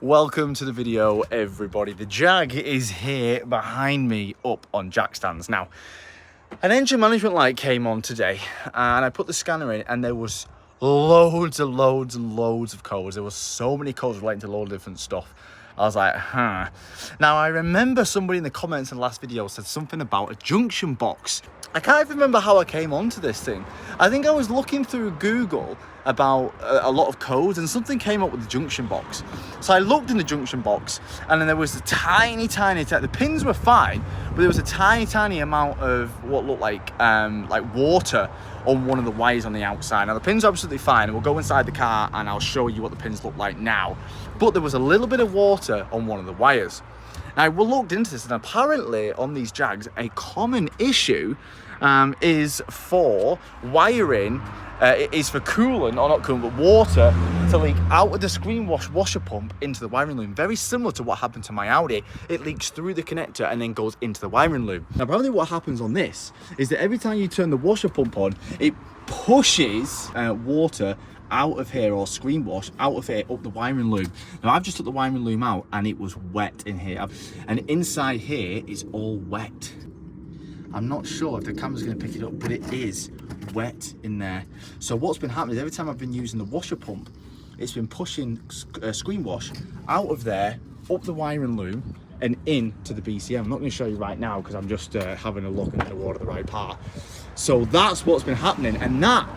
Welcome to the video, everybody. The Jag is here behind me up on jack stands. Now, an engine management light came on today and I put the scanner in and there was loads of codes. There was so many codes relating to a load of different stuff. I was like, huh. Now, I remember somebody in the comments in the last video said something about a junction box. I can't even remember how I came onto this thing. I think I was looking through Google about a lot of codes and something came up with the junction box. So I looked in the junction box and then there was a tiny, the pins were fine, but there was a tiny amount of what looked like water on one of the wires on the outside. Now the pins are absolutely fine and we'll go inside the car and I'll show you what the pins look like now. But there was a little bit of water on one of the wires. Now we looked into this and apparently on these Jags, a common issue is for wiring, is for coolant, or not coolant, but water to leak out of the screen washer pump into the wiring loom. Very similar to what happened to my Audi. It leaks through the connector and then goes into the wiring loom. Now apparently what happens on this is that every time you turn the washer pump on, it pushes water out of here, or screen wash out of here up the wiring loom. Now I've just took the wiring loom out and it was wet in here, and inside here is all wet. I'm not sure if the camera's going to pick it up, but it is wet in there. So what's been happening is every time I've been using the washer pump, it's been pushing screen wash out of there, up the wiring loom and into the BCM. I'm not going to show you right now because I'm just having a look and trying to order the right part. So that's what's been happening, and that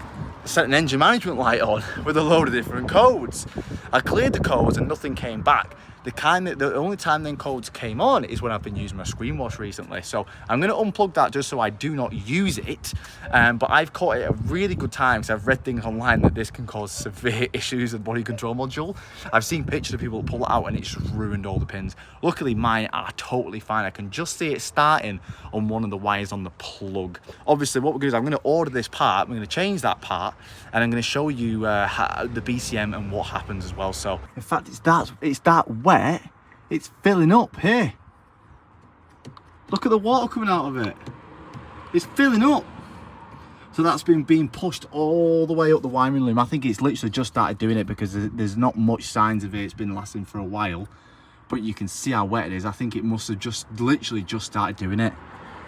set an engine management light on with a load of different codes. I cleared the codes and nothing came back. The only time then codes came on is when I've been using my screen wash recently. So I'm going to unplug that just so I do not use it. But I've caught it at a really good time because I've read things online that this can cause severe issues with the body control module. I've seen pictures of people pull it out and it's just ruined all the pins. Luckily mine are totally fine. I can just see it starting on one of the wires on the plug. Obviously what we're going to do is I'm going to order this part, I'm going to change that part, and I'm going to show you the BCM and what happens as well. So in fact it's that wet. It's filling up here. Look at the water coming out of it. It's filling up. So that's been being pushed all the way up the wiring loom. I think it's literally just started doing it because there's not much signs of it. It's been lasting for a while, but you can see how wet it is. I think it must have literally just started doing it.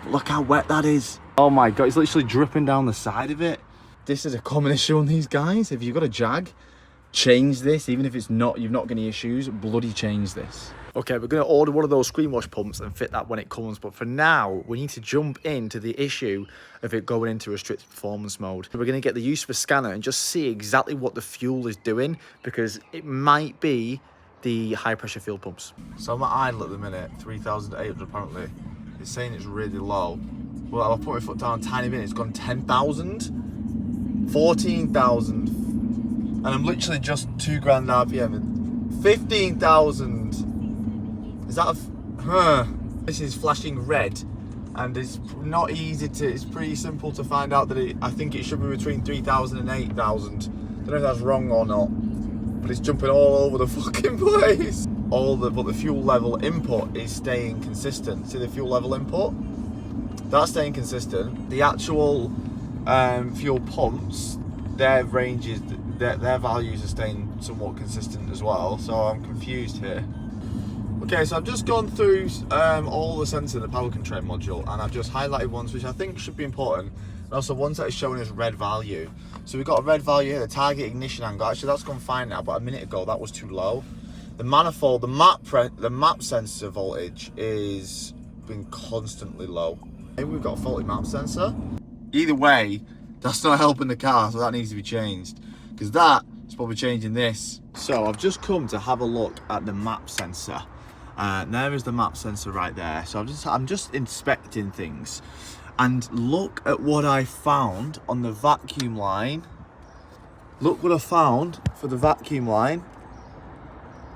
But look how wet that is. Oh my God, it's literally dripping down the side of it. This is a common issue on these guys. If you've got a Jag, change this. Even if you've not got any issues, bloody change this. Okay, we're going to order one of those screen wash pumps and fit that when it comes, but for now we need to jump into the issue of it going into restricted performance mode. We're going to get the use of a scanner and just see exactly what the fuel is doing, because it might be the high pressure fuel pumps. So I'm at idle at the minute, 3,800 apparently. It's saying it's really low. Well, I'll put my foot down a tiny bit, it's gone 10,000, 14,000. And I'm literally just 2 grand RPM. 15,000. Is that This is flashing red, and it's not easy to. It's pretty simple to find out that I think it should be between 3,000 and 8,000. Don't know if that's wrong or not, but it's jumping all over the fucking place. But the fuel level input is staying consistent. See the fuel level input? That's staying consistent. The actual fuel pumps, their ranges. Their values are staying somewhat consistent as well, so I'm confused here. Okay, so I've just gone through all the sensors in the power control module, and I've just highlighted ones which I think should be important, and also ones that are showing us red value. So we've got a red value here, the target ignition angle. Actually, that's gone fine now, but a minute ago that was too low. The manifold, the map sensor voltage is been constantly low. Maybe we've got a faulty map sensor. Either way, that's not helping the car, so that needs to be changed, because that is probably changing this. So I've just come to have a look at the map sensor. There is the map sensor right there. So I'm just inspecting things, and look at what I found on the vacuum line. Look what I found for the vacuum line.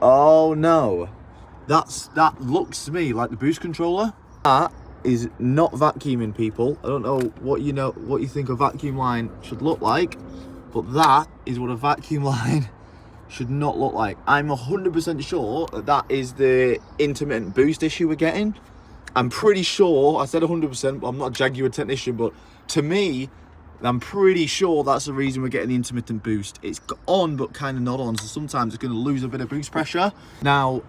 Oh no, that looks to me like the boost controller. That is not vacuuming, people. I don't know what you think a vacuum line should look like, but that is what a vacuum line should not look like. I'm 100% sure that is the intermittent boost issue we're getting. I'm pretty sure, I said 100%, but I'm not a Jaguar technician, but to me, And I'm pretty sure that's the reason we're getting the intermittent boost. It's on, but kind of not on, so sometimes it's going to lose a bit of boost pressure. Now,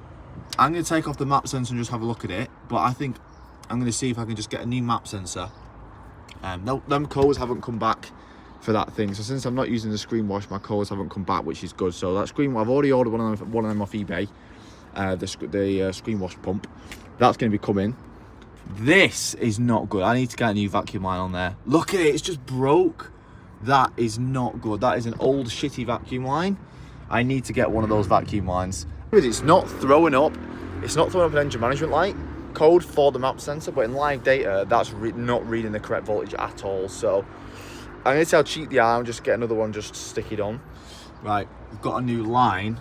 I'm going to take off the map sensor and just have a look at it, but I think I'm going to see if I can just get a new map sensor. No, them codes haven't come back for that thing, so since I'm not using the screen wash, my codes haven't come back, which is good. So that screen, I've already ordered one of them off eBay, the screen wash pump. That's going to be coming. This is not good. I need to get a new vacuum line on there. Look at it, it's just broke. That is not good. That is an old shitty vacuum line. I need to get one of those vacuum lines. It's not throwing up. It's not throwing up an engine management light code for the map sensor, but in live data, that's not reading the correct voltage at all. So I'm going to see how cheap they are and just get another one, just stick it on. Right, we've got a new line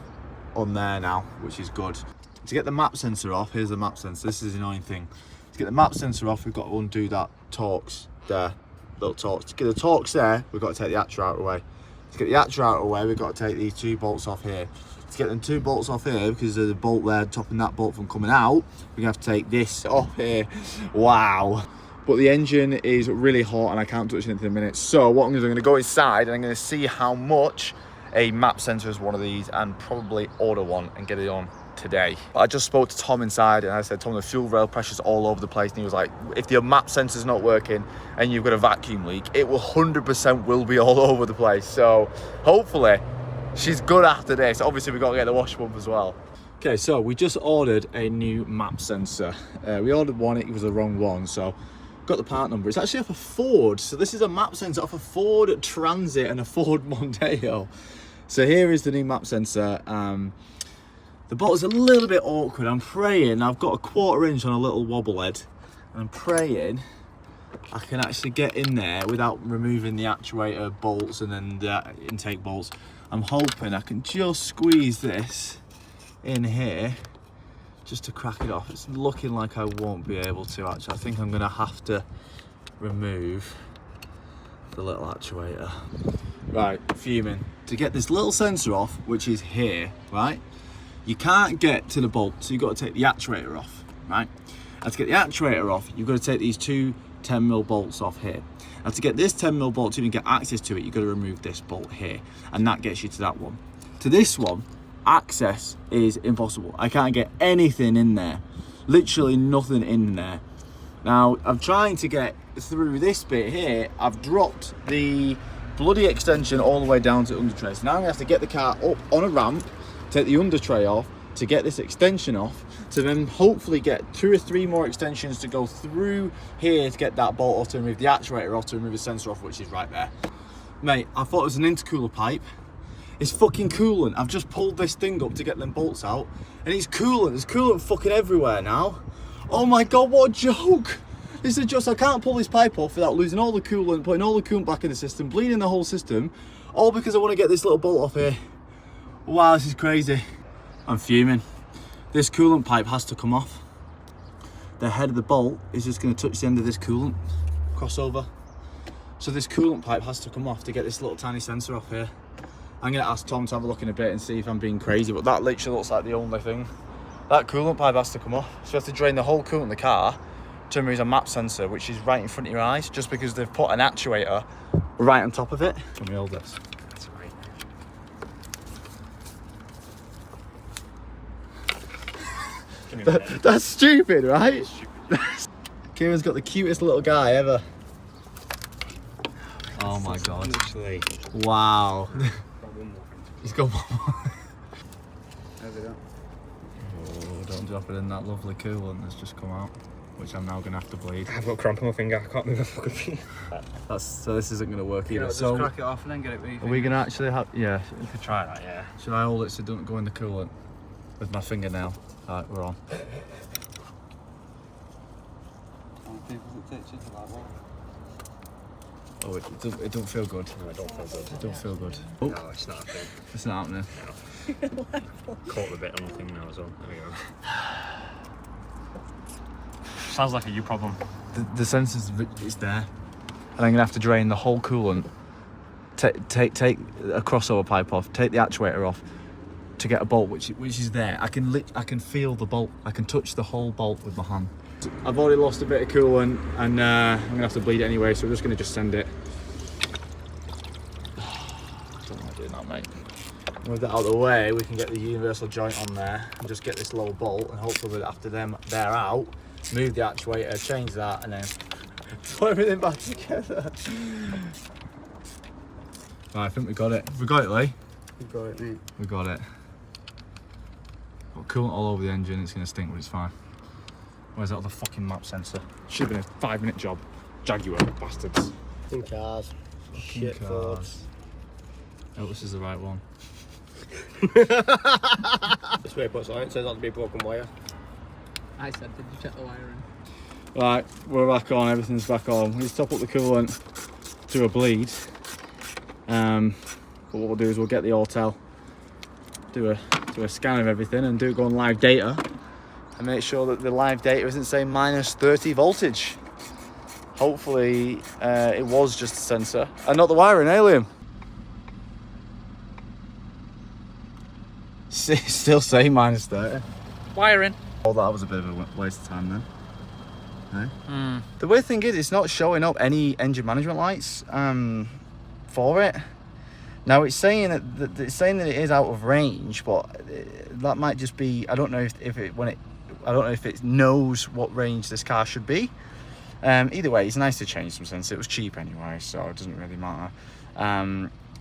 on there now, which is good. To get the map sensor off, here's the map sensor. This is the annoying thing. To get the map sensor off, we've got to undo that Torx there, little Torx. To get the Torx there, we've got to take the actuator away. To get the actuator away, we've got to take these 2 bolts off here. To get them 2 bolts off here, because there's a bolt there stopping that bolt from coming out, we're gonna have to take this off here. Wow. But the engine is really hot and I can't touch anything in a minute. So what I'm gonna do, I'm gonna go inside and I'm gonna see how much a map sensor is one of these, and probably order one and get it on today. I just spoke to Tom inside and I said, Tom, the fuel rail pressure's all over the place, and he was like, if the map sensor's not working and you've got a vacuum leak, it will 100% will be all over the place. So hopefully she's good after this. Obviously we've got to get the wash pump as well. Okay, so we just ordered a new map sensor. We ordered one, it was the wrong one, so got the part number. It's actually off a Ford, so this is a map sensor off a Ford Transit and a Ford Mondeo. So here is the new map sensor. The bolt is a little bit awkward. I'm praying, I've got a 1/4 inch on a little wobble head, and I'm praying I can actually get in there without removing the actuator bolts and then the intake bolts. I'm hoping I can just squeeze this in here just to crack it off. It's looking like I won't be able to actually. I think I'm gonna have to remove the little actuator. Right, fuming. To get this little sensor off, which is here, right? You can't get to the bolt, so you've got to take the actuator off, right? And to get the actuator off, you've got to take these 2 10mm bolts off here. And to get this 10mm bolt to even get access to it, you've got to remove this bolt here, and that gets you to that one. To this one, access is impossible. I can't get anything in there, literally nothing in there. Now, I'm trying to get through this bit here. I've dropped the bloody extension all the way down to the under tray. So now I'm gonna have to get the car up on a ramp, take the under tray off, to get this extension off, to then hopefully get 2 or 3 more extensions to go through here to get that bolt off, to remove the actuator off, to remove the sensor off, which is right there. Mate, I thought it was an intercooler pipe. It's fucking coolant. I've just pulled this thing up to get them bolts out, and it's coolant. There's coolant fucking everywhere now. Oh my God, what a joke. This is just, I can't pull this pipe off without losing all the coolant, putting all the coolant back in the system, bleeding the whole system, all because I want to get this little bolt off here. Wow, this is crazy. I'm fuming. This coolant pipe has to come off. The head of the bolt is just going to touch the end of this coolant crossover. So this coolant pipe has to come off to get this little tiny sensor off here. I'm going to ask Tom to have a look in a bit and see if I'm being crazy, but that literally looks like the only thing. That coolant pipe has to come off. So you have to drain the whole coolant in the car to remove a map sensor, which is right in front of your eyes, just because they've put an actuator right on top of it. Can we hold this? That's stupid, right? Kieran's got the cutest little guy ever. Oh my God. Literally. Wow. He's got one more. Oh, don't drop it in that lovely coolant that's just come out, which I'm now going to have to bleed. I've got cramp on my finger, I can't move my fucking finger. So this isn't going to work either. Just So crack it off and then get it with your are we going to actually have, yeah. You could try that, yeah. Should I hold it so it doesn't go in the coolant with my fingernail? Alright, we're on. Oh, it don't feel good. No, it don't feel good. It don't feel good. Oh, No, it's not a thing. it's not happening. No. Caught the bit on the thing now as well. There we go. Sounds like a you problem. The sensor's it's there, and I'm gonna have to drain the whole coolant. Take a crossover pipe off. Take the actuator off to get a bolt, which is there. I can feel the bolt. I can touch the whole bolt with my hand. I've already lost a bit of coolant, and I'm gonna have to bleed it anyway. So we're just gonna send it with that out of the way, we can get the universal joint on there and just get this low bolt, and hopefully after they're out, move the actuator, change that, and then put everything back together. Right, I think we got it. We got it, Lee. We got it, mate. We got it. Got coolant all over the engine. It's gonna stink, but it's fine. Where's that other fucking map sensor? Should have been a 5-minute job. Jaguar bastards. In cars. Shit Fords. Oh, this is the right one. This way puts on it, turns out to be a broken wire. I said, did you check the wiring? Right, we're back on. Everything's back on. We just top up the coolant, do a bleed. But what we'll do is we'll get the Autel, do a scan of everything, and go on live data, and make sure that the live data isn't saying minus 30 voltage. Hopefully, it was just a sensor and not the wiring, Liam? Still saying minus 30. Wiring. Oh, that was a bit of a waste of time then. No? The weird thing is, it's not showing up any engine management lights for it. Now it's saying that it is out of range, but that might just be, I don't know if it knows what range this car should be. Either way, it's nice to change some sensors. It was cheap anyway, so it doesn't really matter.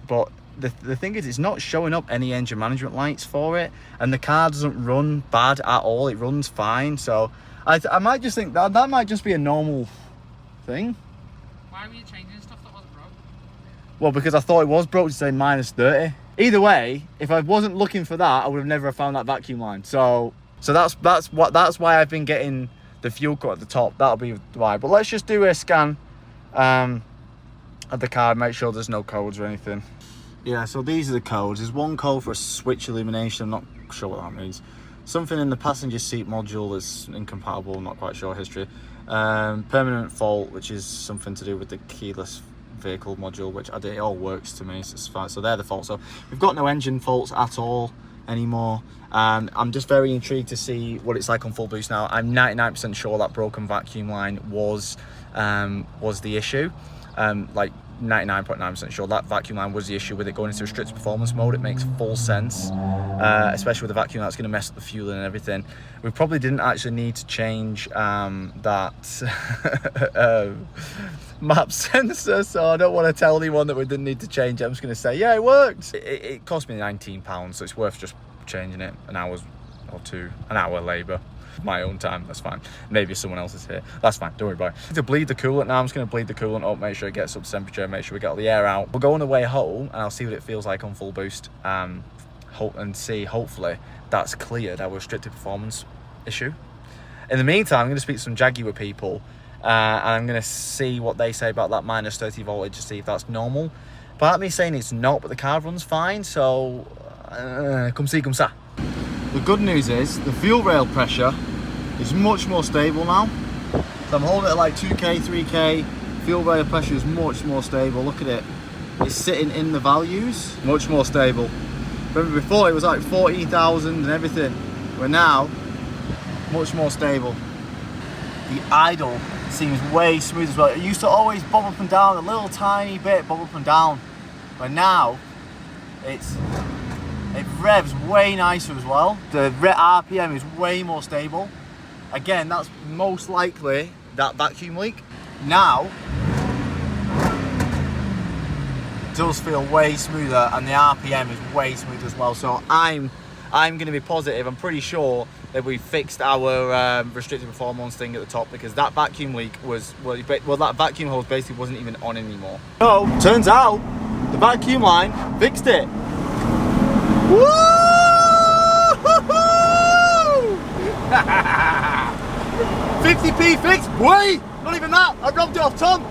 But the thing is, it's not showing up any engine management lights for it, and the car doesn't run bad at all. It runs fine. So I might just think that might just be a normal thing. Why were you changing stuff that wasn't broke? Well, because I thought it was broke to say minus 30. Either way, if I wasn't looking for that, I would have never found that vacuum line. So that's why I've been getting the fuel cut at the top. That'll be why. But let's just do a scan of the car, make sure there's no codes or anything. Yeah, so these are the codes. There's one code for a switch illumination. I'm not sure what that means. Something in the passenger seat module is incompatible. I'm not quite sure history. Permanent fault, which is something to do with the keyless vehicle module, which it all works to me, so it's fine. So they're the faults. So we've got no engine faults at all anymore. I'm just very intrigued to see what it's like on full boost now. I'm 99% sure that broken vacuum line was the issue. Like 99.9% sure that vacuum line was the issue with it going into restricted performance mode. It makes full sense, especially with the vacuum that's going to mess up the fueling and everything. We probably didn't actually need to change that map sensor, so I don't want to tell anyone that we didn't need to change it. I'm just going to say, yeah, it worked. It cost me £19, so it's worth just changing it an hour labour. My own time, that's fine. Maybe someone else is here, that's fine, don't worry about it. To bleed the coolant now, I'm just going to bleed the coolant up, make sure it gets up to temperature, make sure we get all the air out. We'll go on the way home and I'll see what it feels like on full boost, and see, hopefully that's cleared our restricted performance issue. In the meantime, I'm going to speak to some Jaguar people, and I'm going to see what they say about that minus 30 voltage to see if that's normal. Part of me saying it's not, but the car runs fine, so come see, come sa. The good news is the fuel rail pressure is much more stable now. So I'm holding it at like 2k, 3k. Fuel rail pressure is much more stable. Look at it. It's sitting in the values. Much more stable. Remember before it was like 14,000 and everything. We're now much more stable. The idle seems way smooth as well. It used to always bob up and down, a little tiny bit bob up and down. But now it revs way nicer as well. The RPM is way more stable. Again, that's most likely that vacuum leak. Now, it does feel way smoother, and the RPM is way smoother as well. So I'm going to be positive. I'm pretty sure that we fixed our restricted performance thing at the top, because that vacuum leak was, well, that vacuum hose basically wasn't even on anymore. So, turns out the vacuum line fixed it. Woo! 50p fixed, boy! Not even that, I robbed it off Tom.